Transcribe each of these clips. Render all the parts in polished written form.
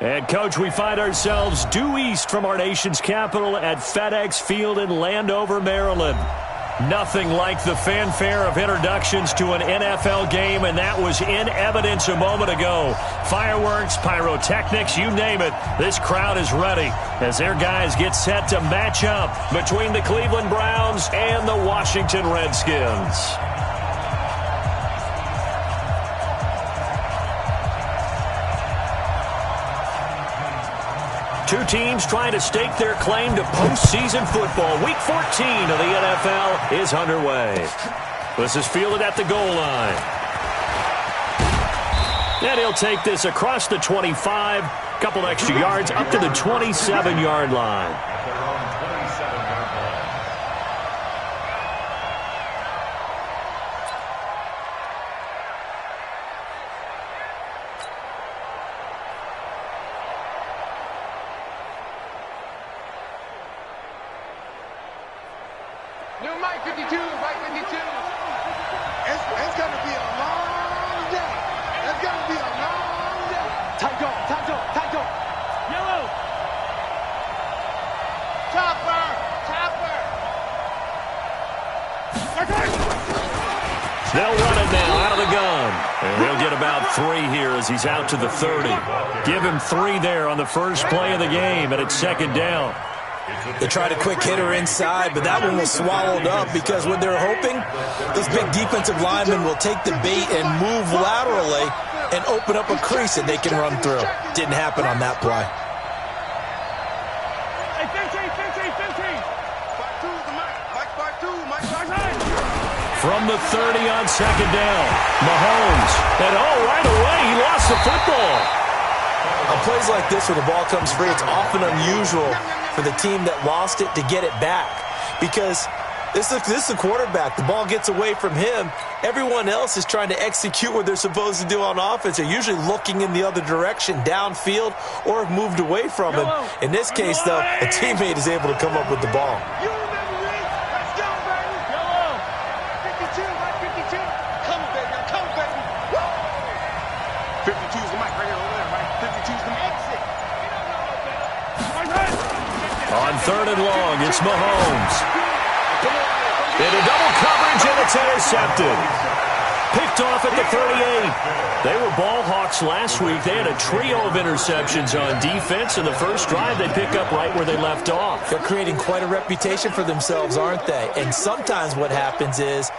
And, Coach, we find ourselves due east from our nation's capital at FedEx Field in Landover, Maryland. Nothing like the fanfare of introductions to an NFL game, and that was in evidence a moment ago. Fireworks, pyrotechnics, you name it. This crowd is ready as their guys get set to match up between the Cleveland Browns and the Washington Redskins. Two teams trying to stake their claim to postseason football. Week 14 of the NFL is underway. This is fielded at the goal line. And he'll take this across the 25, couple extra yards up to the 27-yard line. They'll run it now out of the gun. And he'll get about 3 here as he's out to the 30. Give him 3 there on the first play of the game, and it's second down. They tried a quick hitter inside, but that one was swallowed up because what they're hoping, this big defensive lineman will take the bait and move laterally and open up a crease that they can run through. Didn't happen on that play. From the 30 on second down, Mahomes. And right away, he lost the football. On plays like this where the ball comes free, it's often unusual for the team that lost it to get it back. Because this is the quarterback. The ball gets away from him. Everyone else is trying to execute what they're supposed to do on offense. They're usually looking in the other direction, downfield, or have moved away from him. In this case, though, a teammate is able to come up with the ball. On third and long, it's Mahomes. Into double coverage, and it's intercepted. Picked off at the 38. They were ball hawks last week. They had a trio of interceptions on defense. In the first drive, they pick up right where they left off. They're creating quite a reputation for themselves, aren't they? And sometimes what happens is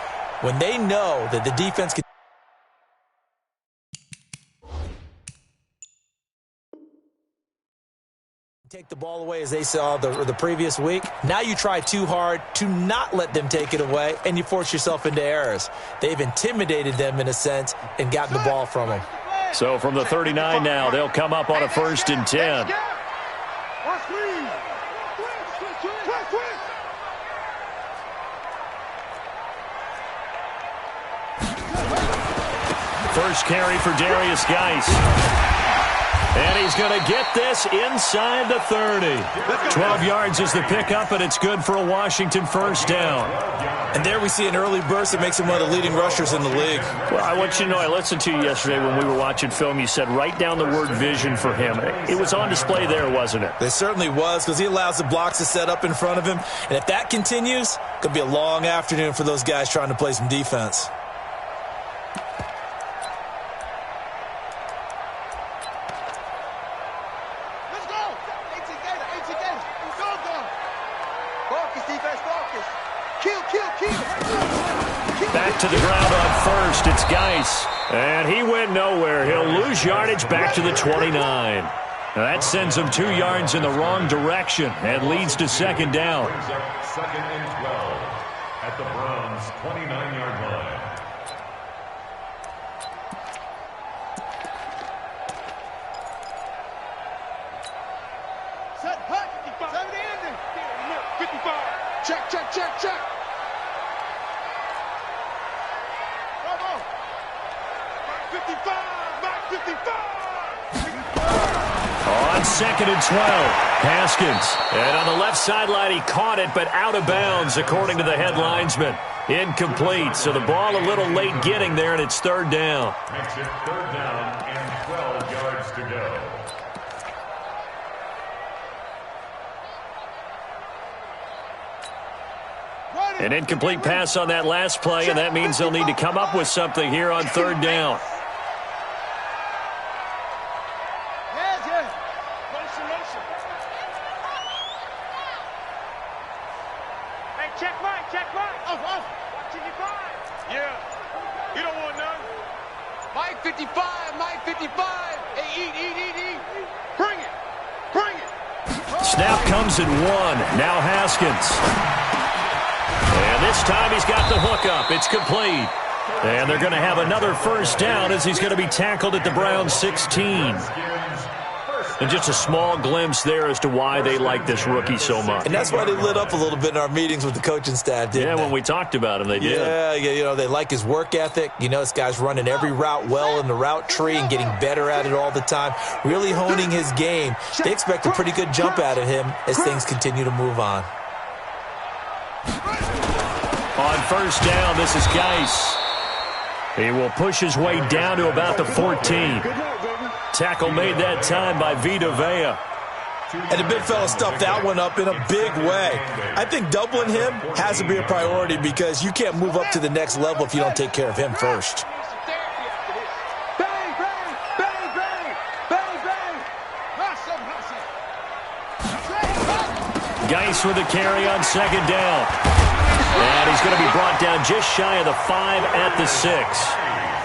when they know that the defense can take the ball away as they saw the previous week. Now you try too hard to not let them take it away, and you force yourself into errors. They've intimidated them in a sense and gotten the ball from them. So from the 39 now, they'll come up on a 1st and 10. First carry for Darius Geis. And he's going to get this inside the 30. 12 yards is the pickup, and it's good for a Washington first down. And there we see an early burst that makes him one of the leading rushers in the league. Well, I want you to know, I listened to you yesterday when we were watching film. You said write down the word vision for him. It was on display there, wasn't it? It certainly was, because he allows the blocks to set up in front of him. And if that continues, it could be a long afternoon for those guys trying to play some defense. Back to the ground on first. It's Geis. And he went nowhere. He'll lose yardage back to the 29. Now that sends him 2 yards in the wrong direction and leads to second down. Second and 12 at the Browns' 29-yard line. Set, hut, 70 ending. 55. Check, check, check, check. Bravo. Mark 55. Mark 55. On second and 12, Haskins. And on the left sideline, he caught it, but out of bounds, according to the head linesman. Incomplete, so the ball a little late getting there, and it's third down. Makes it third down and 12 yards to go. An incomplete pass on that last play, and that means they'll need to come up with something here on third down. Check Mike. Off. Watching your five. Yeah. You don't want none. Mike 55. Hey, eat. Bring it. Snap comes at 1. Now Haskins. And this time he's got the hook up. It's complete. And they're going to have another first down as he's going to be tackled at the Browns 16. And just a small glimpse there as to why they like this rookie so much. And that's why they lit up a little bit in our meetings with the coaching staff, didn't they? When we talked about him, they did. Yeah, they like his work ethic. This guy's running every route well in the route tree and getting better at it all the time, really honing his game. They expect a pretty good jump out of him as things continue to move on. On first down, this is Geis. He will push his way down to about the 14. Tackle made that time by Vita Vea. And the big fella stuffed that one up in a big way. I think doubling him has to be a priority because you can't move up to the next level if you don't take care of him first. Geis with a carry on second down. And he's going to be brought down just shy of the 5 at the 6.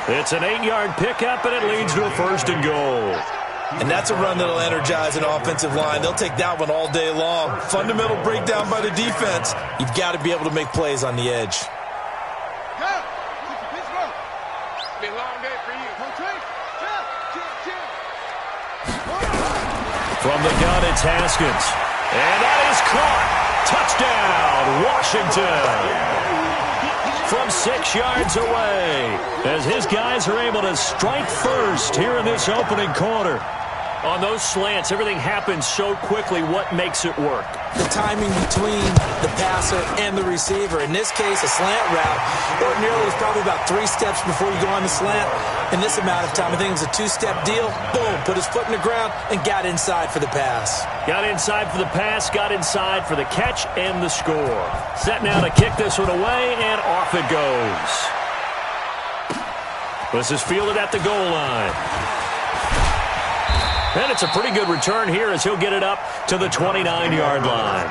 It's an 8-yard pickup, and it leads to a first and goal. And that's a run that'll energize an offensive line. They'll take that one all day long. Fundamental breakdown by the defense. You've got to be able to make plays on the edge. It's been a long day for you. From the gun, it's Haskins. And that is caught. Touchdown, Washington. From 6 yards away, as his guys are able to strike first here in this opening quarter. On those slants, everything happens so quickly. What makes it work? The timing between the passer and the receiver. In this case, a slant route. Ordinarily, it's probably about 3 steps before you go on the slant. In this amount of time, I think it was a 2-step deal. Boom, put his foot in the ground and got inside for the pass. Got inside for the pass, got inside for the catch and the score. Set now to kick this one away, and off it goes. This is fielded at the goal line. And it's a pretty good return here as he'll get it up to the 29-yard line.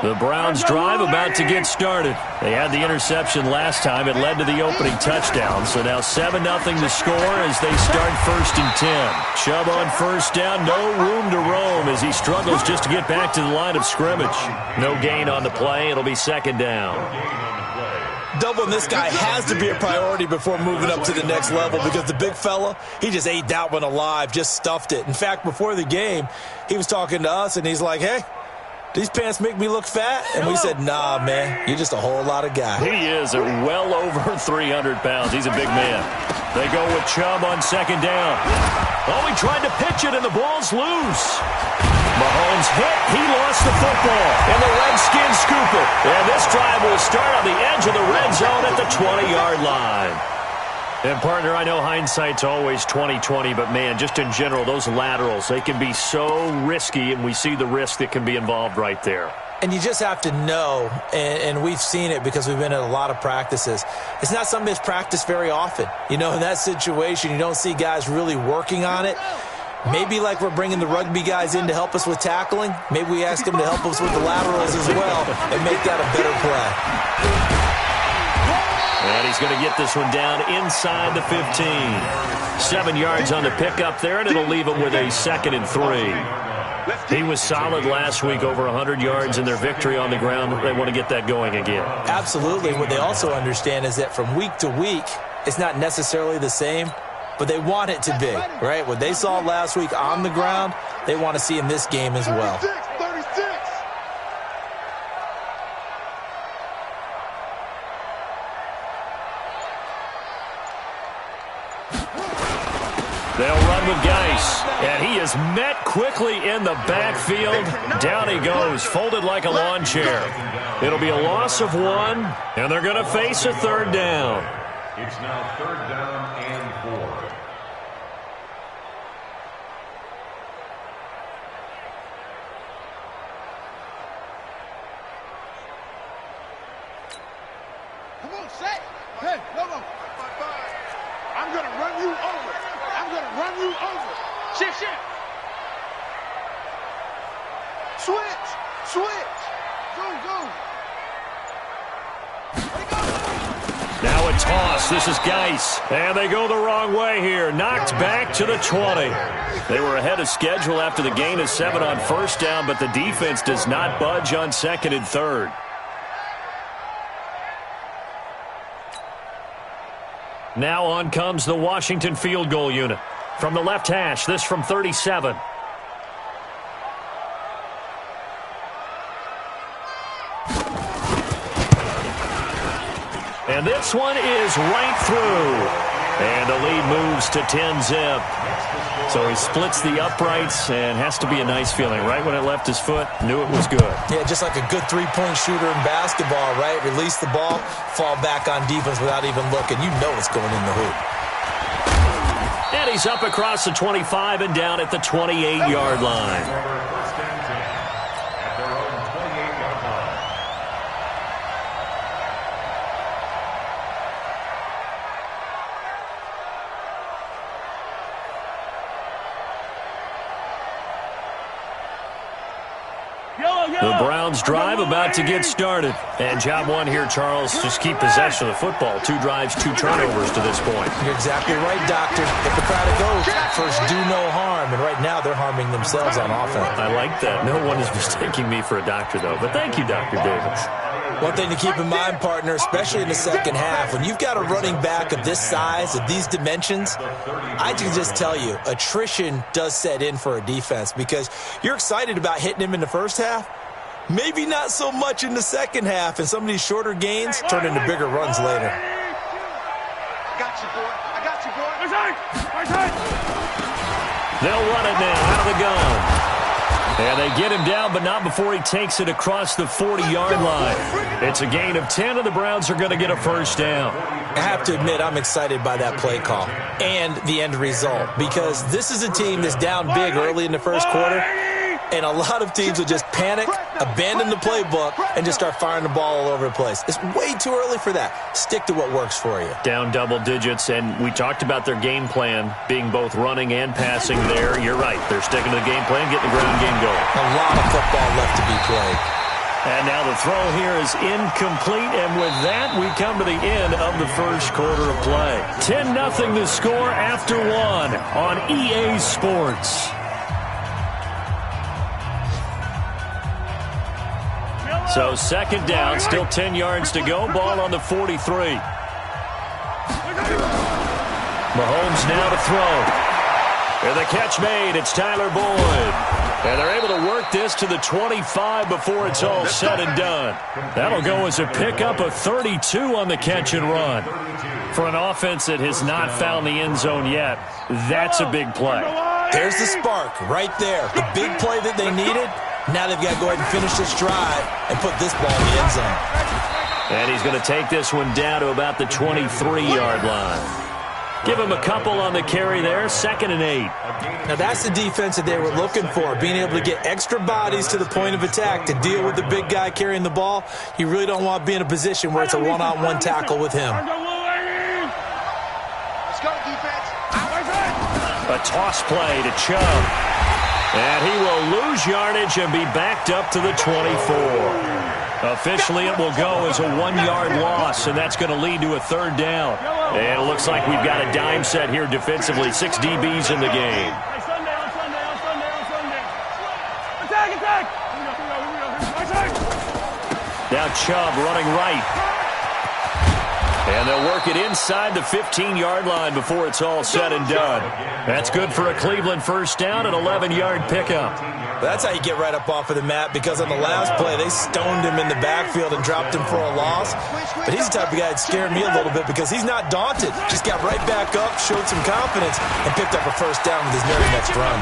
The Browns drive about to get started. They had the interception last time. It led to the opening touchdown. So now 7-0 to score as they start 1st and 10. Chubb on first down. No room to roam as he struggles just to get back to the line of scrimmage. No gain on the play. It'll be 2nd down. Doubling this guy has to be a priority before moving up to the next level because the big fella, he just ate that one alive, just stuffed it. In fact, before the game, he was talking to us, and he's like, hey, these pants make me look fat? And we said, nah, man, you're just a whole lot of guy. He is at well over 300 pounds. He's a big man. They go with Chubb on 2nd down. Oh, he tried to pitch it, and the ball's loose. Mahomes hit. He lost the football. And the Redskins scoop it. And this drive will start on the edge of the red zone at the 20-yard line. And, partner, I know hindsight's always 20/20, but, man, just in general, those laterals, they can be so risky, and we see the risk that can be involved right there. And you just have to know, and we've seen it because we've been at a lot of practices, it's not something that's practiced very often. In that situation, you don't see guys really working on it. Maybe like we're bringing the rugby guys in to help us with tackling, maybe we ask them to help us with the laterals as well and make that a better play. And he's going to get this one down inside the 15. 7 yards on the pickup there, and it'll leave him with a 2nd and 3. He was solid last week, over 100 yards in their victory on the ground. They want to get that going again. Absolutely. What they also understand is that from week to week, it's not necessarily the same, but they want it to be, right? What they saw last week on the ground, they want to see in this game as well. 36. They'll run with Geis, and he is met quickly in the backfield. Down he goes, folded like a lawn chair. It'll be a loss of 1, and they're going to face a 3rd down. It's now 3rd down and 4. Come on, set. Hey, come on. I'm going to run you over. I'm going to run you over. Shift, shift. Switch, switch. Go, go. Now a toss. This is Geis. And they go the wrong way here. Knocked back to the 20. They were ahead of schedule after the gain of 7 on first down, but the defense does not budge on 2nd and 3rd. Now on comes the Washington field goal unit. From the left hash, this from 37. And this one is right through. And the lead moves to 10-zip. So he splits the uprights and has to be a nice feeling. Right when it left his foot, knew it was good. Yeah, just like a good three-point shooter in basketball, right? Release the ball, fall back on defense without even looking. You know it's going in the hoop. And he's up across the 25 and down at the 28-yard line. First and 10 at their own 28-yard line. The Browns drive about to get started. And job one here, Charles, just keep possession of the football. 2 drives, 2 turnovers to this point. You're exactly right, Doctor. Hippocratic oath, first do no harm. And right now they're harming themselves on offense. I like that. No one is mistaking me for a doctor, though. But thank you, Dr. Davis. One thing to keep in mind, partner, especially in the second half, when you've got a running back of this size, of these dimensions, I can just tell you, attrition does set in for a defense because you're excited about hitting him in the first half. Maybe not so much in the second half, and some of these shorter gains turn into bigger runs later. I got you, boy. I got you, boy. They'll run it now out of the gun. And they get him down, but not before he takes it across the 40-yard line. It's a gain of 10, and the Browns are going to get a first down. I have to admit, I'm excited by that play call and the end result because this is a team that's down big early in the first quarter, and a lot of teams will just panic, abandon the playbook, and just start firing the ball all over the place. It's way too early for that. Stick to what works for you. Down double digits, and we talked about their game plan being both running and passing there. You're right. They're sticking to the game plan, getting the ground game going. A lot of football left to be played. And now the throw here is incomplete, and with that, we come to the end of the first quarter of play. 10-0 the score after 1 on EA Sports. So second down, still 10 yards to go. Ball on the 43. Mahomes now to throw. And the catch made. It's Tyler Boyd. And they're able to work this to the 25 before it's all said and done. That'll go as a pickup of 32 on the catch and run. For an offense that has not found the end zone yet, that's a big play. There's the spark right there. The big play that they needed. Now they've got to go ahead and finish this drive and put this ball in the end zone. And he's going to take this one down to about the 23-yard line. Give him a couple on the carry there, 2nd and 8. Now that's the defense that they were looking for, being able to get extra bodies to the point of attack to deal with the big guy carrying the ball. You really don't want to be in a position where it's a one-on-one tackle with him. Let's go, defense. A toss play to Chubb. And he will lose yardage and be backed up to the 24. Officially, it will go as a 1-yard loss, and that's going to lead to a 3rd down. And it looks like we've got a dime set here defensively. 6 DBs in the game. Now Chubb running right. And they'll work it inside the 15-yard line before it's all said and done. That's good for a Cleveland first down, an 11-yard pickup. That's how you get right up off of the mat, because on the last play, they stoned him in the backfield and dropped him for a loss. But he's the type of guy that scared me a little bit because he's not daunted. Just got right back up, showed some confidence, and picked up a first down with his very next run.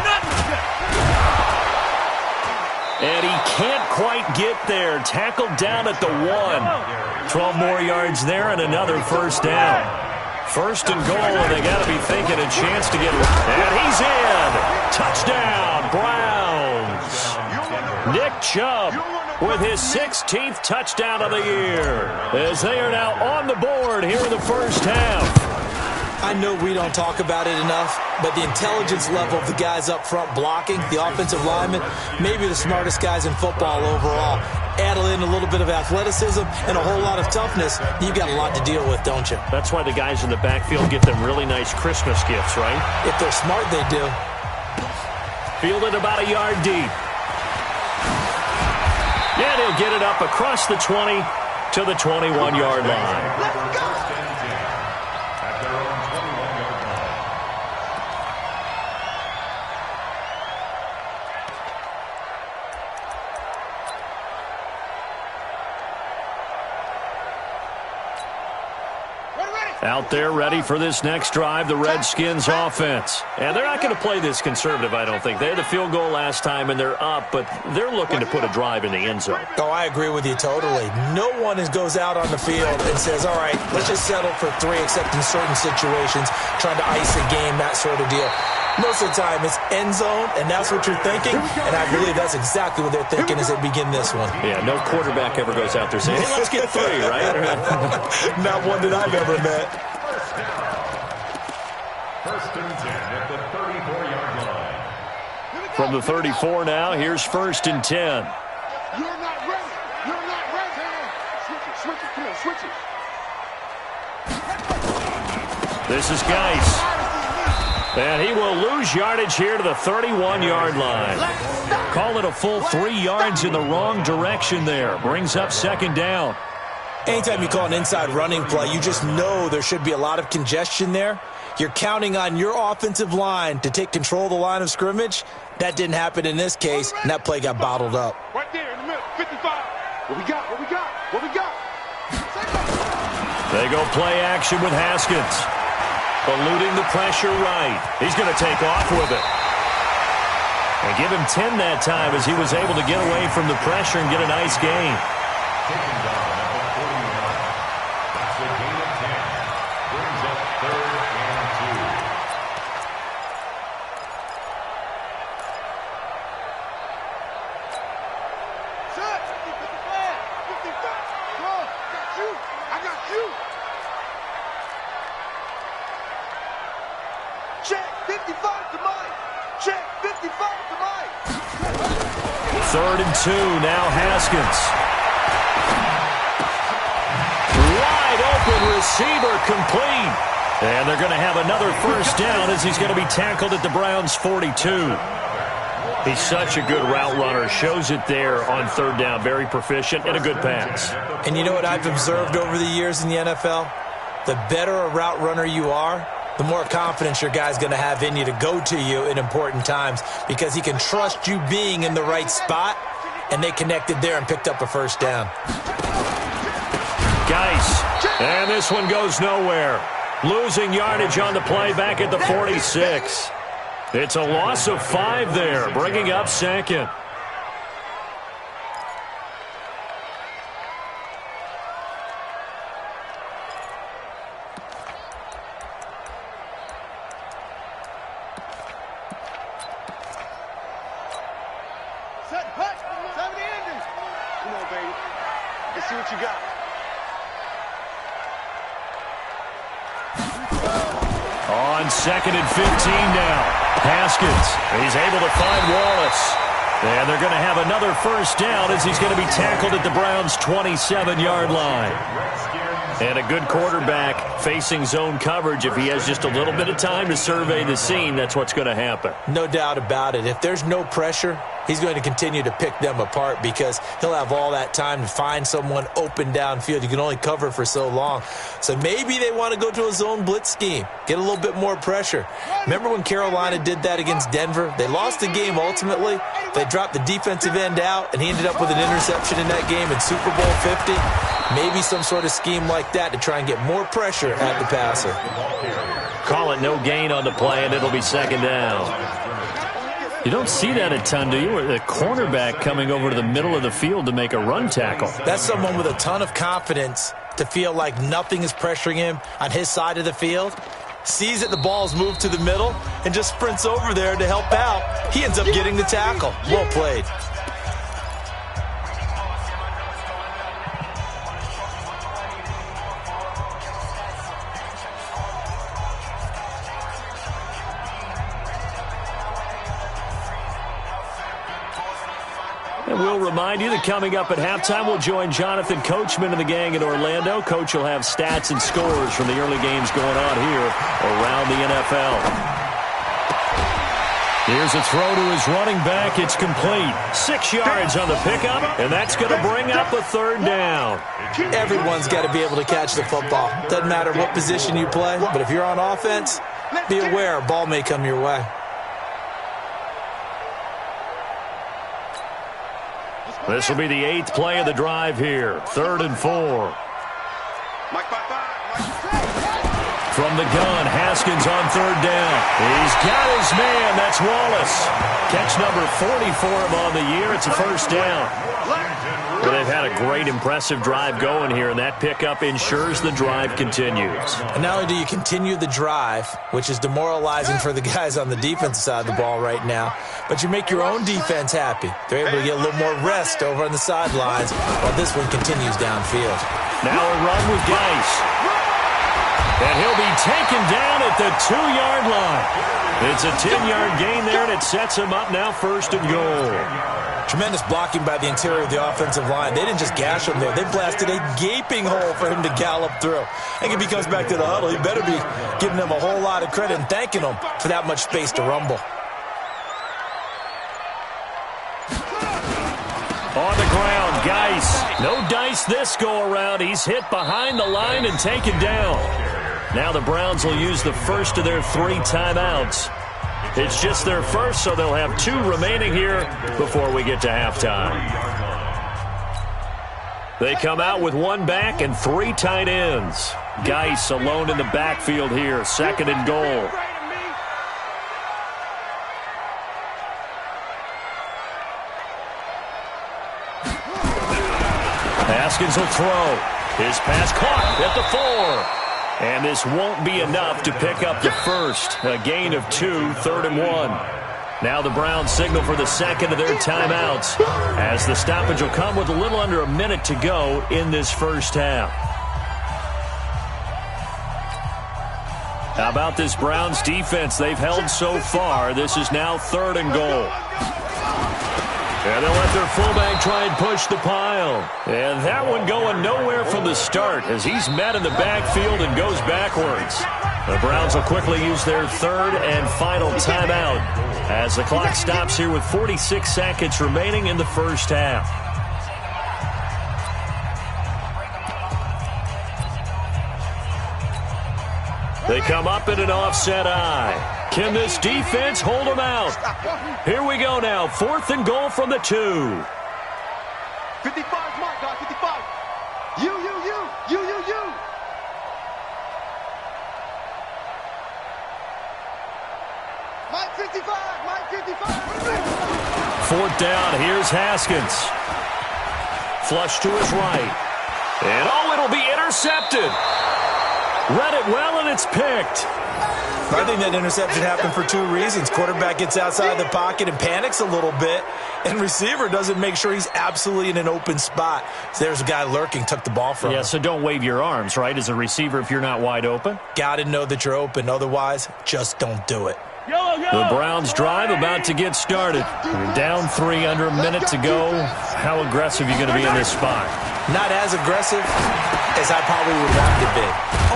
And he can't quite get there. Tackled down at the 1. 12 more yards there and another first down. First and goal, and they got to be thinking a chance to get... And he's in! Touchdown, Browns! Nick Chubb with his 16th touchdown of the year, as they are now on the board here in the first half. I know we don't talk about it enough, but the intelligence level of the guys up front blocking, the offensive linemen, maybe the smartest guys in football overall. Add in a little bit of athleticism and a whole lot of toughness, you've got a lot to deal with, don't you? That's why the guys in the backfield get them really nice Christmas gifts, right? If they're smart, they do. Fielded about a yard deep. And he'll get it up across the 20 to the 21-yard line. Let's go! At their own 21-yard line. Out there ready for this next drive, the Redskins offense. And they're not going to play this conservative, I don't think. They had the field goal last time, and they're up, but they're looking to put a drive in the end zone. Oh, I agree with you totally. No one goes out on the field and says, all right, let's just settle for 3, except in certain situations, trying to ice a game, that sort of deal. Most of the time, it's end zone, and that's what you're thinking, and I believe that's exactly what they're thinking as they begin this one. Yeah, no quarterback ever goes out there saying, hey, let's get 3, right? Not one that I've ever met. First and 10 at the 34-yard line. From the 34 now, here's first and 10. You're not ready. You're not ready. Switch it. Come on, switch it. This is Geis. And he will lose yardage here to the 31-yard line. Call it a full 3 yards in the wrong direction there. Brings up second down. Anytime you call an inside running play, you just know there should be a lot of congestion there. You're counting on your offensive line to take control of the line of scrimmage. That didn't happen in this case, and that play got bottled up. Right there in the middle, 55. What we got? What we got? What we got? They go play action with Haskins. Eluding the pressure right. He's going to take off with it. And give him 10 that time as he was able to get away from the pressure and get a nice gain. Taken down at the 41. That's a gain of 10. Brings up 3rd and 2. Set. 55. 55. Come on. Got you. I got you. Check 55 to Mike. Check 55 to Mike. 3rd and 2. Now Haskins. Wide open receiver complete. And they're going to have another first down as he's going to be tackled at the Browns' 42. He's such a good route runner. Shows it there on 3rd down. Very proficient and a good pass. And you know what I've observed over the years in the NFL? The better a route runner you are, the more confidence your guy's going to have in you to go to you in important times, because he can trust you being in the right spot, and they connected there and picked up a first down. Geis. And this one goes nowhere. Losing yardage on the play back at the 46. It's a loss of 5 there, bringing up second. Come on, baby. Let's see what you got. On 2nd and 15 now. Haskins. He's able to find Wallace. And they're going to have another first down as he's going to be tackled at the Browns' 27-yard line. And a good quarterback facing zone coverage. If he has just a little bit of time to survey the scene, that's what's going to happen. No doubt about it. If there's no pressure, he's going to continue to pick them apart because he'll have all that time to find someone open downfield. You can only cover for so long. So maybe they want to go to a zone blitz scheme, get a little bit more pressure. Remember when Carolina did that against Denver? They lost the game ultimately. They dropped the defensive end out, and he ended up with an interception in that game in Super Bowl 50. Maybe some sort of scheme like that to try and get more pressure at the passer. Call it no gain on the play, and it'll be second down. You don't see that a ton, do you? Or the cornerback coming over to the middle of the field to make a run tackle. That's someone with a ton of confidence to feel like nothing is pressuring him on his side of the field. Sees that the ball's moved to the middle and just sprints over there to help out. He ends up getting the tackle. Well played. And we'll remind you that coming up at halftime, we'll join Jonathan Coachman and the gang in Orlando. Coach will have stats and scores from the early games going on here around the NFL. Here's a throw to his running back. It's complete. 6 yards on the pickup, and that's going to bring up a third down. Everyone's got to be able to catch the football. Doesn't matter what position you play, but if you're on offense, be aware a ball may come your way. This will be the 8th play of the drive here. 3rd and 4. From the gun, Haskins on 3rd down. He's got his man. That's Wallace. Catch number 40 for him on the year. It's a first down. But they've had a great, impressive drive going here, and that pickup ensures the drive continues. And not only do you continue the drive, which is demoralizing for the guys on the defensive side of the ball right now, but you make your own defense happy. They're able to get a little more rest over on the sidelines while this one continues downfield. Now a run with Geis. And he'll be taken down at the 2-yard line. It's a 10-yard gain there, and it sets him up now 1st and goal. Tremendous blocking by the interior of the offensive line. They didn't just gash him there. They blasted a gaping hole for him to gallop through. I think if he comes back to the huddle, he better be giving them a whole lot of credit and thanking them for that much space to rumble. On the ground, Geis. No dice this go-around. He's hit behind the line and taken down. Now the Browns will use the first of their 3 timeouts. It's just their first, so they'll have 2 remaining here before we get to halftime. They come out with 1 back and 3 tight ends. Geis alone in the backfield here, 2nd and goal. Haskins will throw. His pass caught at the 4. And this won't be enough to pick up the first. A gain of 2, 3rd and 1. Now the Browns signal for the 2nd of their timeouts, as the stoppage will come with a little under a minute to go in this first half. How about this Browns defense they've held so far? This is now 3rd and goal. And they'll let their fullback try and push the pile. And that one going nowhere from the start as he's met in the backfield and goes backwards. The Browns will quickly use their 3rd and final timeout as the clock stops here with 46 seconds remaining in the first half. They come up in an offset eye. Can this defense hold them out? Here we go now. 4th and goal from the 2. 55 mark, guys, 55. You. Mike 55. 4th down. Here's Haskins. Flush to his right. And it'll be intercepted. Read it well, and it's picked. I think that interception happened for 2 reasons. Quarterback gets outside the pocket and panics a little bit, and receiver doesn't make sure he's absolutely in an open spot. So there's a guy lurking, took the ball from him. Yeah, so don't wave your arms, right, as a receiver if you're not wide open. Got to know that you're open. Otherwise, just don't do it. The Browns drive about to get started. You're down 3, under a minute to go. How aggressive are you going to be in this spot? Not as aggressive as I probably would want to be.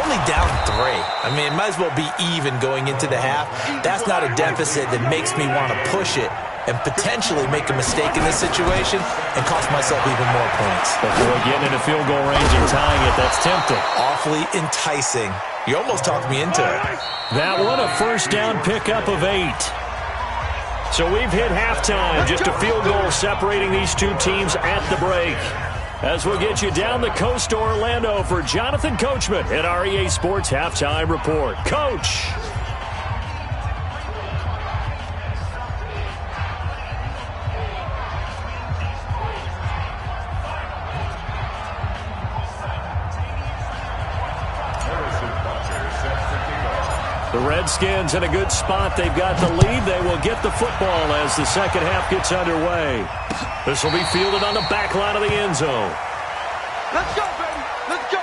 Only down 3. I mean, it might as well be even going into the half. That's not a deficit that makes me want to push it and potentially make a mistake in this situation and cost myself even more points. Before getting into field goal range and tying it, that's tempting. Awfully enticing. You almost talked me into it. That one, a first down pickup of 8. So we've hit halftime. Just a field goal separating these 2 teams at the break. As we'll get you down the coast to Orlando for Jonathan Coachman at our EA Sports Halftime Report. Coach. The Redskins in a good spot. They've got the lead. They will get the football as the second half gets underway. This will be fielded on the back line of the end zone. Let's go, baby. Let's go.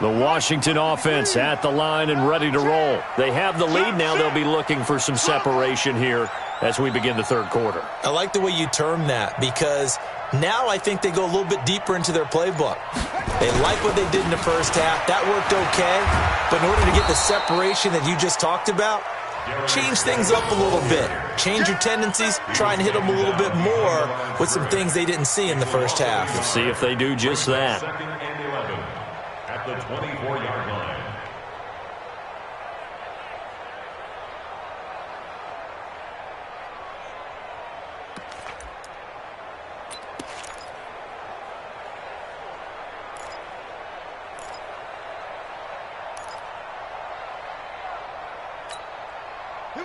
The Washington offense at the line and ready to roll. They have the lead now. They'll be looking for some separation here as we begin the third quarter. I like the way you term that because now I think they go a little bit deeper into their playbook. They like what they did in the first half. That worked okay. But in order to get the separation that you just talked about, change things up a little bit. Change your tendencies. Try and hit them a little bit more with some things they didn't see in the first half. Let's see if they do just that. Second and 11 at the 24-yard line.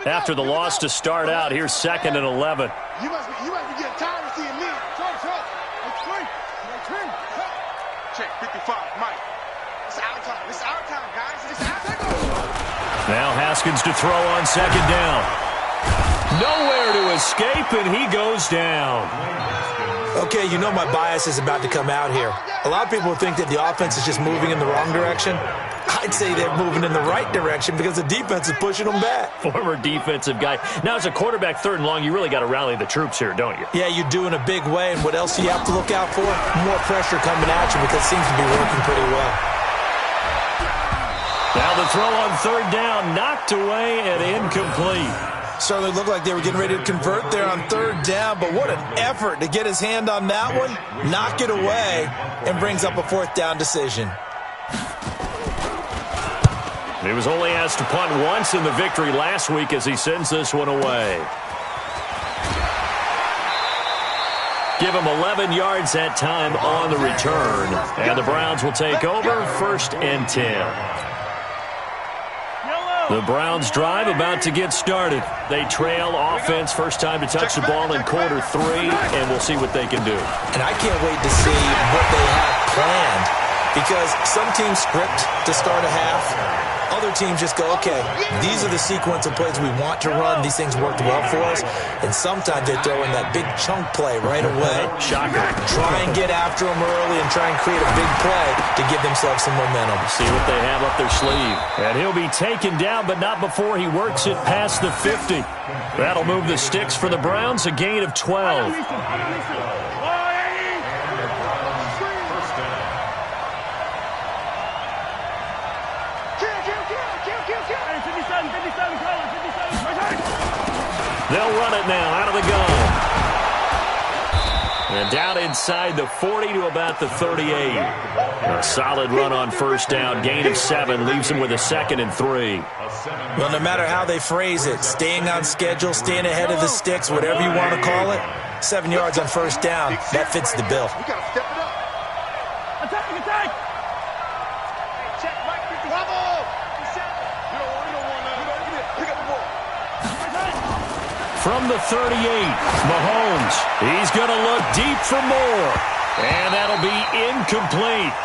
After the loss to start out, here's second and 11. You must be getting tired of seeing me. Check 55, Mike. It's our time. It's our time, guys. It's our time. Now Haskins to throw on second down. Nowhere to escape, and he goes down. Okay, you know my bias is about to come out here. A lot of people think that the offense is just moving in the wrong direction. I'd say they're moving in the right direction because the defense is pushing them back. Former defensive guy. Now, as a quarterback, third and long, you really got to rally the troops here, don't you? Yeah, you do in a big way. And what else do you have to look out for? More pressure coming at you because it seems to be working pretty well. Now the throw on third down, knocked away and incomplete. Certainly looked like they were getting ready to convert there on third down, but what an effort to get his hand on that one, knock it away, and brings up a fourth down decision. He was only asked to punt once in the victory last week as he sends this one away. Give him 11 yards that time on the return. And the Browns will take over, first and 10. The Browns drive about to get started. They trail offense, first time to touch the ball in quarter three, and we'll see what they can do. And I can't wait to see what they have planned because some teams script to start a half. Other teams just go, okay, these are the sequence of plays we want to run. These things worked well for us. And sometimes they throw in that big chunk play right away. Shocker. Try and get after them early and try and create a big play to give themselves some momentum. See what they have up their sleeve. And he'll be taken down, but not before he works it past the 50. That'll move the sticks for the Browns, a gain of 12. They'll run it now out of the gun. And down inside the 40 to about the 38. A solid run on first down. Gain of 7 leaves them with a second and 3. Well, no matter how they phrase it, staying on schedule, staying ahead of the sticks, whatever you want to call it, 7 yards on first down, that fits the bill. We got to step it up. Attack! Hey, check, Mike, 50. Bravo! You don't want nothing. Pick up the ball. From the 38, Mahomes. He's going to look deep for more. And that'll be incomplete.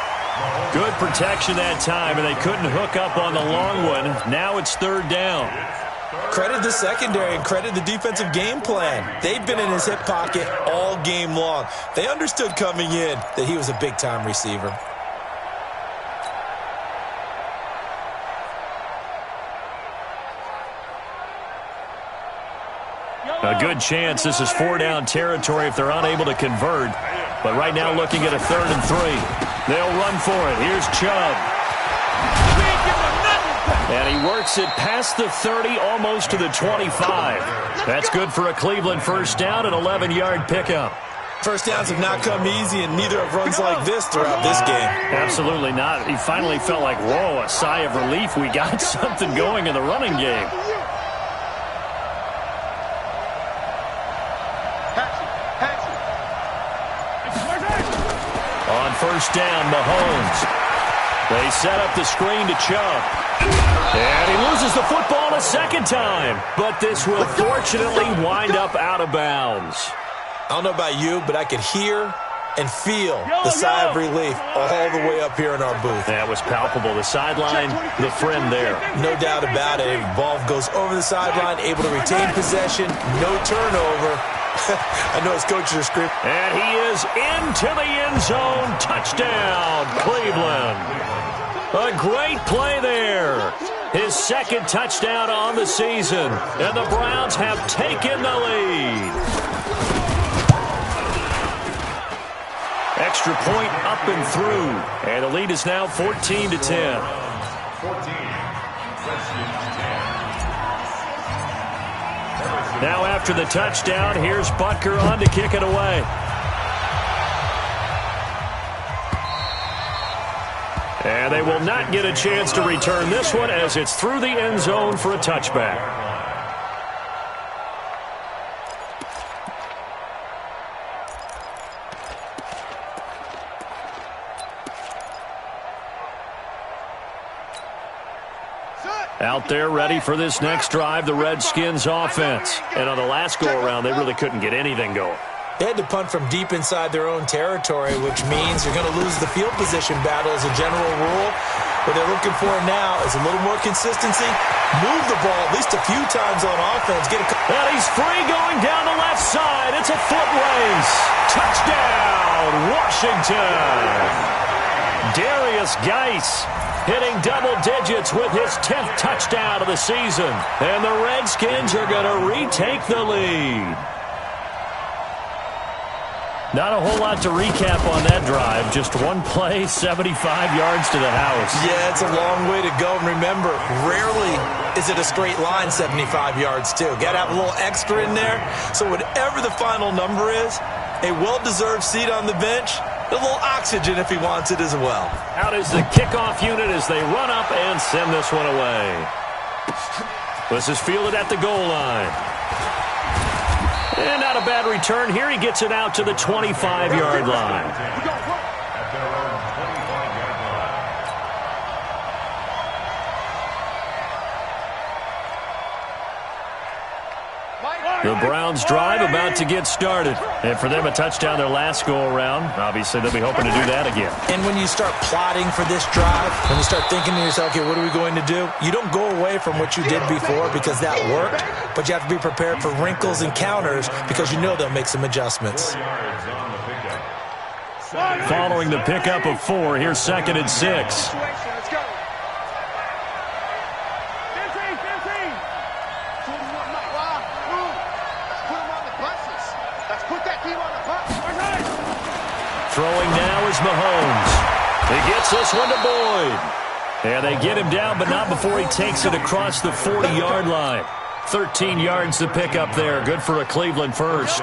Good protection that time, and they couldn't hook up on the long one. Now it's third down. Credit the secondary and credit the defensive game plan. They've been in his hip pocket all game long. They understood coming in that he was a big-time receiver. A good chance this is four-down territory if they're unable to convert. But right now looking at a 3rd and 3. They'll run for it. Here's Chubb. And he works it past the 30, almost to the 25. That's good for a Cleveland first down, an 11-yard pickup. First downs have not come easy, and neither have runs like this throughout this game. Absolutely not. He finally felt like, whoa, a sigh of relief. We got something going in the running game. first down. Mahomes. They set up the screen to Chubb. And he loses the football a second time. But this will fortunately wind up out of bounds. I don't know about you, but I could hear and feel the sigh of relief all the way up here in our booth. That was palpable. The sideline, the friend there. No doubt about it. Ball goes over the sideline, able to retain possession, no turnover. I know his coaches are screaming. And he is into the end zone. Touchdown, Cleveland. A great play there. His second touchdown on the season. And the Browns have taken the lead. Extra point up and through. And the lead is now 14-10. 14. Now after the touchdown, here's Butker on to kick it away. And they will not get a chance to return this one as it's through the end zone for a touchback. Out there ready for this next drive, the Redskins offense. And on the last go-around, they really couldn't get anything going. They had to punt from deep inside their own territory, which means you're going to lose the field position battle as a general rule. What they're looking for now is a little more consistency. Move the ball at least a few times on offense. And he's free going down the left side. It's a foot race. Touchdown, Washington. Darius Geis hitting double digits with his 10th touchdown of the season. And the Redskins are going to retake the lead. Not a whole lot to recap on that drive. Just one play, 75 yards to the house. Yeah, it's a long way to go. And remember, rarely is it a straight line 75 yards, too. Got to have a little extra in there. So whatever the final number is, a well-deserved seat on the bench, a little oxygen if he wants it as well. Out is the kickoff unit as they run up and send this one away. This is fielded at the goal line. And not a bad return here. He gets it out to the 25-yard line. At their own 25-yard line. The Browns drive about to get started. And for them, a touchdown their last go-around. Obviously, they'll be hoping to do that again. And when you start plotting for this drive, when you start thinking to yourself, okay, what are we going to do? You don't go away from what you did before because that worked, but you have to be prepared for wrinkles and counters because you know they'll make some adjustments. Following the pickup of 4, here's 2nd and 6. Throwing now is Mahomes. He gets this one to Boyd. And they get him down, but not before he takes it across the 40-yard line. 13 yards to pick up there. Good for a Cleveland first.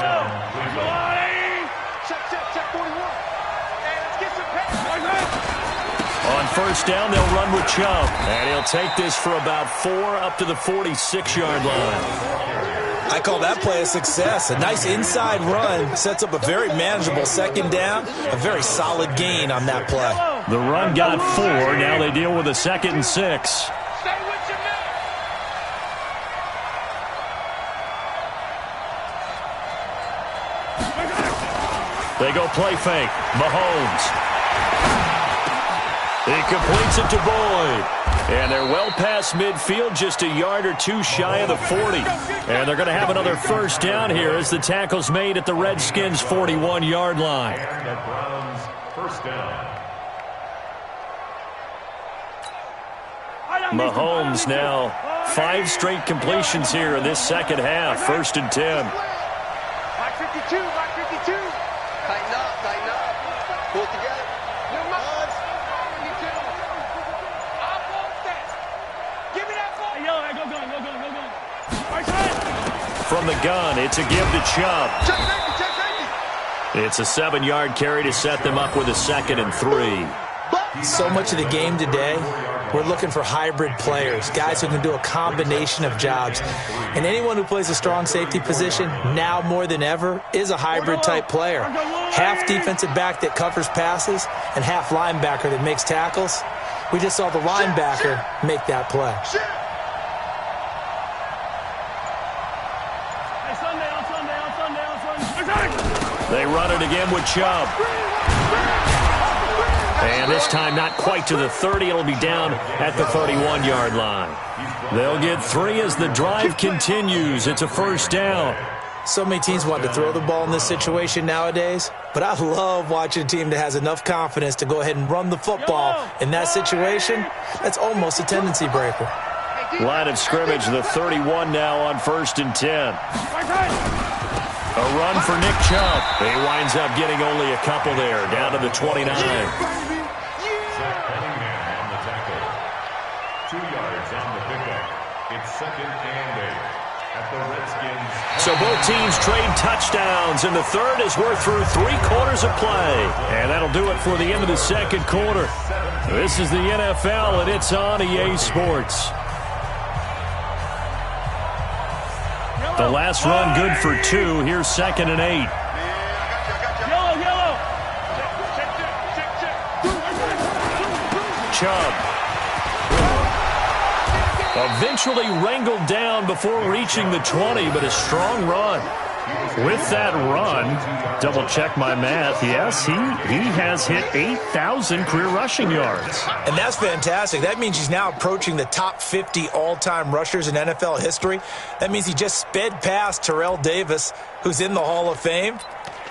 On first down, they'll run with Chubb. And he'll take this for about 4 up to the 46-yard line. I call that play a success. A nice inside run sets up a very manageable second down. A very solid gain on that play. The run got 4. Now they deal with a 2nd and 6. They go play fake. Mahomes. He completes it to Boyd. And they're well past midfield, just a yard or 2 shy of the 40. And they're going to have another first down here as the tackle's made at the Redskins' 41-yard line. Browns first down. Mahomes now 5 straight completions here in this second half. 1st and 10. Back 52, back 52. Tighten up, pull it together. From the gun, it's a give to Chubb. It's a 7-yard carry to set them up with a 2nd and 3. So much of the game today, we're looking for hybrid players, guys who can do a combination of jobs. And anyone who plays a strong safety position, now more than ever, is a hybrid-type player. Half defensive back that covers passes and half linebacker that makes tackles. We just saw the linebacker make that play. They run it again with Chubb. And this time not quite to the 30. It'll be down at the 31-yard line. They'll get 3 as the drive continues. It's a first down. So many teams want to throw the ball in this situation nowadays, but I love watching a team that has enough confidence to go ahead and run the football. In that situation, that's almost a tendency breaker. Line of scrimmage, the 31 now on 1st and 10. A run for Nick Chubb. He winds up getting only a couple there, down to the 29. Zach Cunningham on the tackle. 2 yards on the pickup. It's 2nd and 8 at the Redskins. So both teams trade touchdowns, and the third is we're through 3 quarters of play. And that'll do it for the end of the second quarter. This is the NFL, and it's on EA Sports. The last run good for 2. Here's 2nd and 8. Chubb. Eventually wrangled down before reaching the 20, but a strong run. With that run, double check my math, yes, he has hit 8,000 career rushing yards. And that's fantastic. That means he's now approaching the top 50 all-time rushers in NFL history. That means he just sped past Terrell Davis, who's in the Hall of Fame.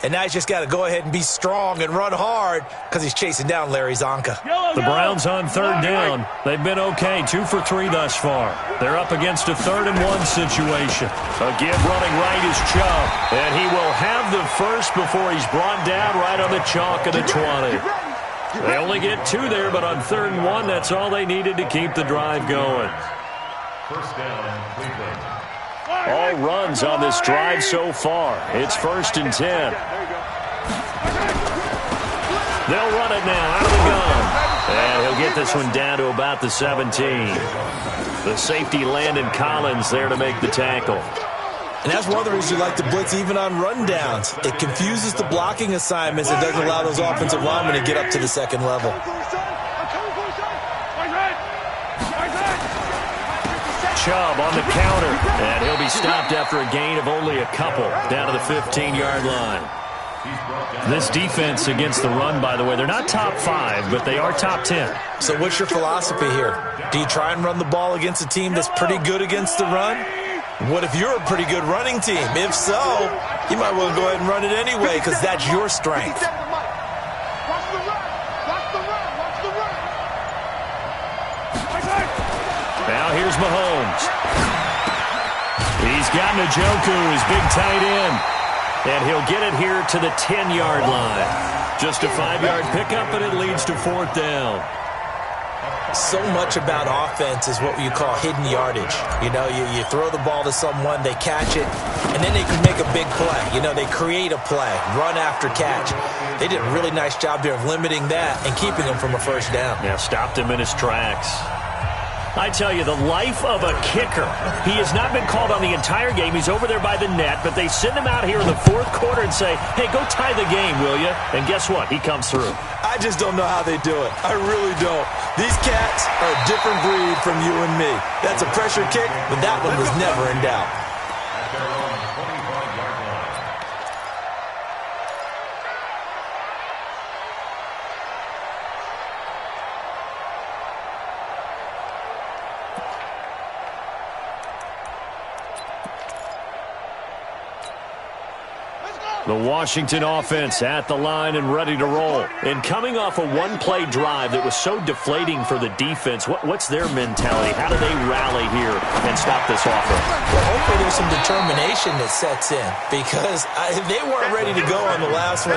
And now he's just got to go ahead and be strong and run hard because he's chasing down Larry Zonka. The Browns on 3rd down. They've been okay, 2 for 3 thus far. They're up against a 3rd and 1 situation. Again, running right is Chubb. And he will have the first before he's brought down right on the chalk of the 20. They only get 2 there, but on 3rd and 1, that's all they needed to keep the drive going. First down, Cleveland. All runs on this drive so far. It's 1st and 10. They'll run it now out of the gun. And he'll get this one down to about the 17. The safety, Landon Collins, there to make the tackle. And that's one of the reasons you like to blitz even on rundowns. It confuses the blocking assignments and doesn't allow those offensive linemen to get up to the second level. Chubb on the counter, and he'll be stopped after a gain of only a couple, down to the 15-yard line. This defense against the run, by the way, they're not top 5, but they are top 10. So what's your philosophy here? Do you try and run the ball against a team that's pretty good against the run? What if you're a pretty good running team? If so, you might well go ahead and run it anyway because that's your strength. Now here's Mahomes. He's got Njoku, his big tight end. And he'll get it here to the 10-yard line. Just a 5-yard pickup, and it leads to 4th down. So much about offense is what you call hidden yardage. You know, you throw the ball to someone, they catch it, and then they can make a big play. You know, they create a play, run after catch. They did a really nice job there of limiting that and keeping him from a first down. Yeah, stopped him in his tracks. I tell you, the life of a kicker. He has not been called on the entire game. He's over there by the net, but they send him out here in the 4th quarter and say, hey, go tie the game, will you? And guess what? He comes through. I just don't know how they do it. I really don't. These cats are a different breed from you and me. That's a pressure kick, but that one was never in doubt. At their own 25-yard line. The Washington offense at the line and ready to roll. And coming off a one-play drive that was so deflating for the defense, what's their mentality? How do they rally here and stop this offense? Well, hopefully there's some determination that sets in because they weren't ready to go on the last one.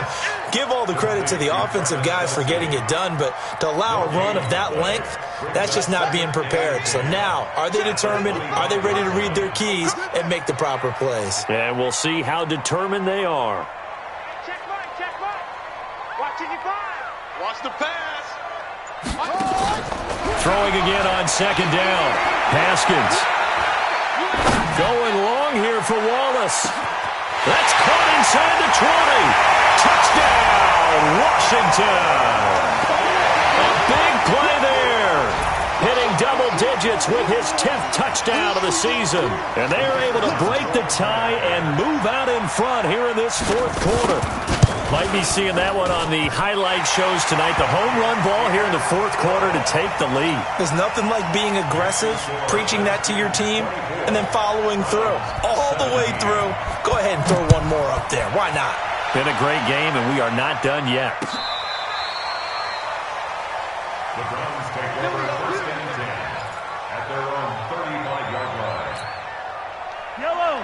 Give all the credit to the offensive guys for getting it done, but to allow a run of that length, that's just not being prepared. So now, are they determined? Are they ready to read their keys and make the proper plays? And we'll see how determined they are. Check mine. Watch the pass. Throwing again on second down. Haskins. Going long here for Wallace. That's caught inside the 20. Touchdown, Washington. A big play there. Hitting double digits with his 10th touchdown of the season. And they are able to break the tie and move out in front here in this fourth quarter. Might be seeing that one on the highlight shows tonight. The home run ball here in the fourth quarter to take the lead. There's nothing like being aggressive, preaching that to your team, and then following through. All the way through. Go ahead and throw one more up there. Why not? Been a great game, and we are not done yet. The Browns take over first and 10 at their own 35-yard line.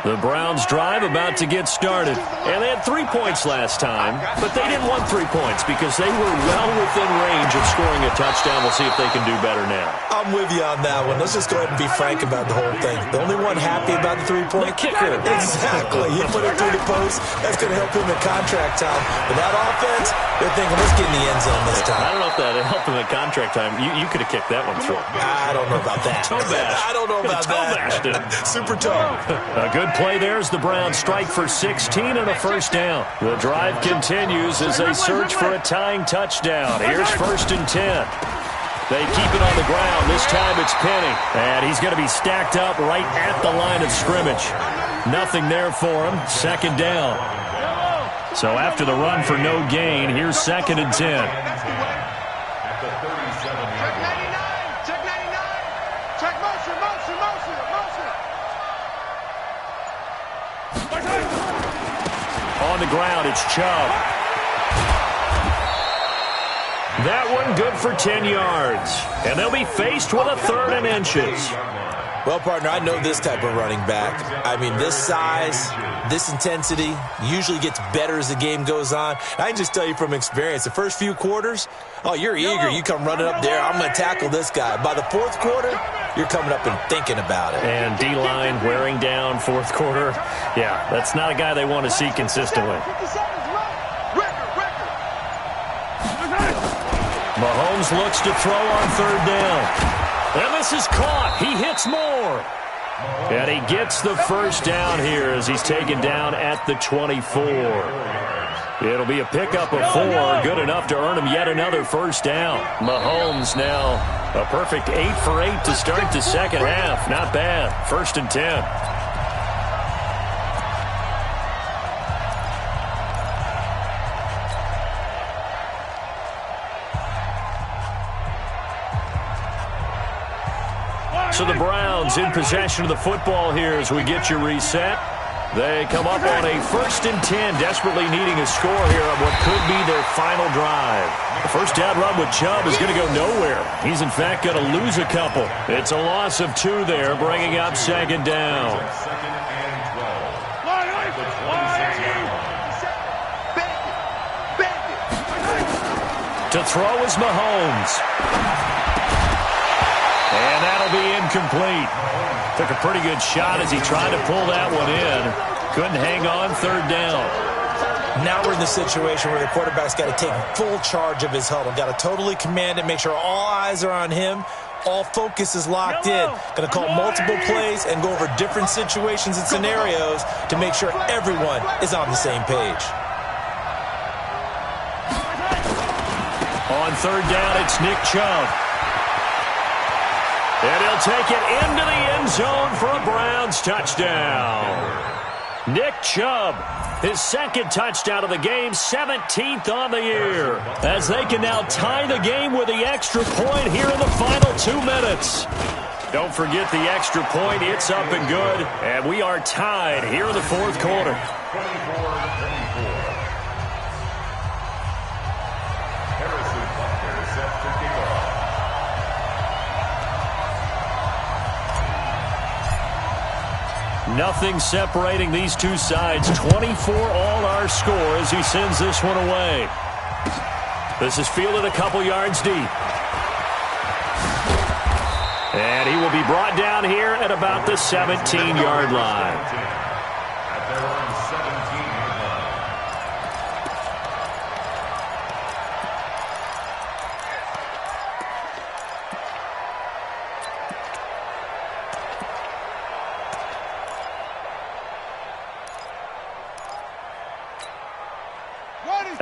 The Browns drive about to get started. And they had 3 points last time, but they didn't want 3 points because they were well within range of scoring a touchdown. We'll see if they can do better now. I'm with you on that one. Let's just go ahead and be frank about the whole thing. The only one happy about the 3-point? The kicker. Exactly. He put it through the post. That's going to help him in contract time. But that offense, they're thinking, let's get in the end zone this time. I don't know if that helped him in contract time. You could have kicked that one through. I don't know about that. Toe bash. I don't know about that. Super toe. A good play there as the Browns strike for 16 and a first down. The drive continues as they search for a tying touchdown. Here's first and 10. They keep it on the ground. This time it's Penny. And he's going to be stacked up right at the line of scrimmage. Nothing there for him. Second down. So after the run for no gain, here's second and 10. At the 37-yard line. Check 99. Check motion. On the ground, it's Chubb. That one good for 10 yards. And they'll be faced with a third and inches. Well, partner, I know this type of running back. I mean, this size, this intensity usually gets better as the game goes on. I can just tell you from experience, the first few quarters, oh, you're eager. You come running up there, I'm going to tackle this guy. By the fourth quarter, you're coming up and thinking about it. And D-line wearing down fourth quarter. Yeah, that's not a guy they want to see consistently. Mahomes looks to throw on third down. And this is caught. He hits more. And he gets the first down here as he's taken down at the 24. It'll be a pickup of 4, good enough to earn him yet another first down. Mahomes now a perfect 8 for 8 to start the second half. Not bad. First and 10. So the Browns in possession of the football here as we get you reset. They come up on a first and 10, desperately needing a score here on what could be their final drive. The first down run with Chubb is going to go nowhere. He's, in fact, going to lose a couple. It's a loss of 2 there, bringing up second down. Second and 12. At the 26-yard line. To throw is Mahomes. And that'll be incomplete. Took a pretty good shot as he tried to pull that one in. Couldn't hang on third down. Now we're in the situation where the quarterback's got to take full charge of his huddle. Got to totally command it, make sure all eyes are on him. All focus is locked in. Going to call multiple plays and go over different situations and scenarios to make sure everyone is on the same page. On third down, it's Nick Chubb. And he'll take it into the end zone for a Browns touchdown. Nick Chubb, his second touchdown of the game, 17th on the year. As they can now tie the game with the extra point here in the final 2 minutes. Don't forget the extra point. It's up and good. And we are tied here in the fourth quarter. 24-24. Harrison Butker set to kick off. Nothing separating these two sides. 24 all our score as he sends this one away. This is fielded a couple yards deep. And he will be brought down here at about the 17-yard line. At their own 17-yard line.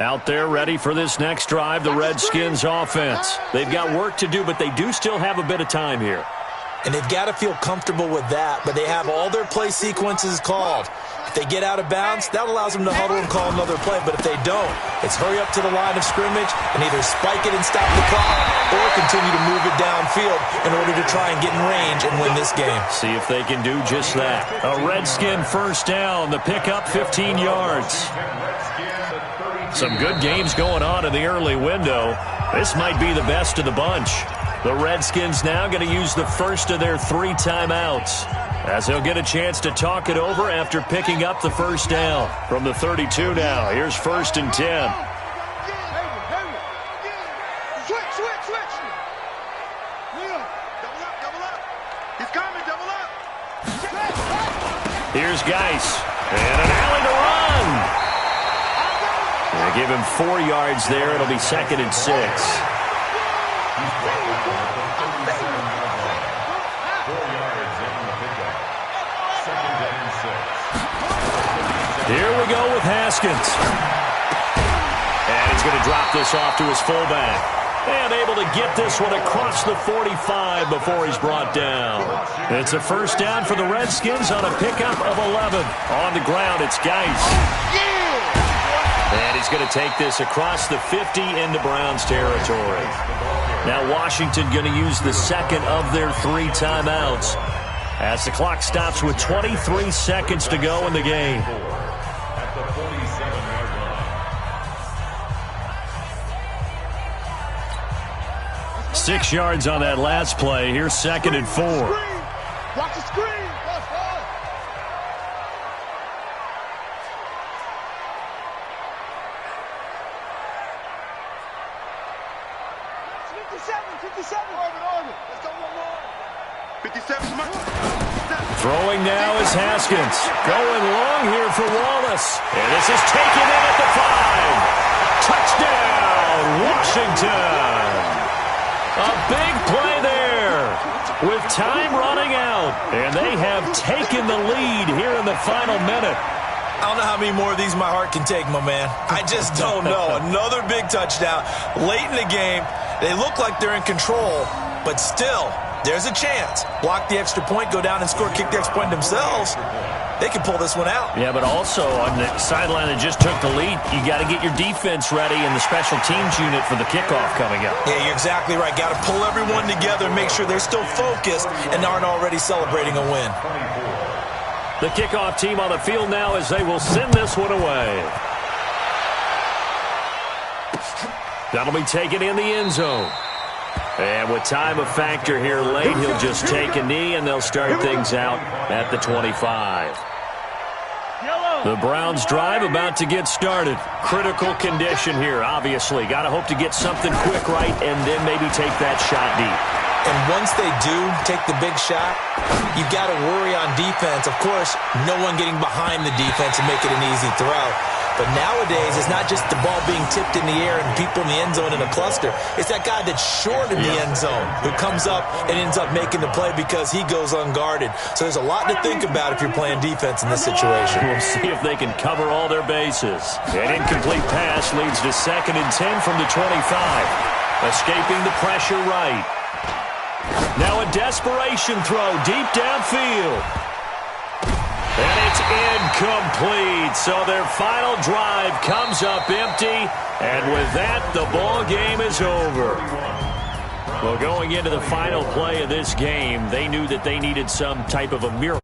Out there ready for this next drive, the Redskins offense. They've got work to do, but they do still have a bit of time here. And they've got to feel comfortable with that, but they have all their play sequences called. If they get out of bounds, that allows them to huddle and call another play. But if they don't, it's hurry up to the line of scrimmage and either spike it and stop the clock or continue to move it downfield in order to try and get in range and win this game. See if they can do just that. A Redskin first down, the pickup 15 yards. Some good games going on in the early window. This might be the best of the bunch. The Redskins now going to use the first of their 3 timeouts, as they'll get a chance to talk it over after picking up the first down. From the 32 now, here's 1st and 10. Switch. Double up. He's coming, double up. Here's Geis, and an alley to run. They give him 4 yards there. It'll be 2nd and 6. Here we go with Haskins. And he's going to drop this off to his fullback. And able to get this one across the 45 before he's brought down. It's a first down for the Redskins on a pickup of 11. On the ground, it's Geis. And he's going to take this across the 50 into Browns territory. Now Washington going to use the second of their 3 timeouts as the clock stops with 23 seconds to go in the game. 6 yards on that last play. Here's 2nd and 4. Watch the screen. 57. Let's go one more. 57. Throwing now is Haskins. Going long here for Wallace. And this is taken in at the 5. Touchdown, Washington. A big play there with time running out. And they have taken the lead here in the final minute. I don't know how many more of these my heart can take, my man. I just don't know. Another big touchdown. Late in the game, they look like they're in control, but still, there's a chance. Block the extra point, go down and score, kick the extra point themselves. They can pull this one out. Yeah, but also on the sideline that just took the lead, you got to get your defense ready and the special teams unit for the kickoff coming up. Yeah, you're exactly right. Got to pull everyone together and make sure they're still focused and aren't already celebrating a win. The kickoff team on the field now as they will send this one away. That'll be taken in the end zone. And with time a factor here late, he'll just take a knee and they'll start things out at the 25. The Browns drive about to get started. Critical condition here, obviously. Got to hope to get something quick right and then maybe take that shot deep. And once they do take the big shot, you've got to worry on defense. Of course, no one getting behind the defense and make it an easy throw. But nowadays, it's not just the ball being tipped in the air and people in the end zone in a cluster. It's that guy that's short in the end zone who comes up and ends up making the play because he goes unguarded. So there's a lot to think about if you're playing defense in this situation. We'll see if they can cover all their bases. An incomplete pass leads to 2nd and 10 from the 25. Escaping the pressure right. Now a desperation throw deep downfield. And it's incomplete. So their final drive comes up empty. And with that, the ball game is over. Well, going into the final play of this game, they knew that they needed some type of a miracle.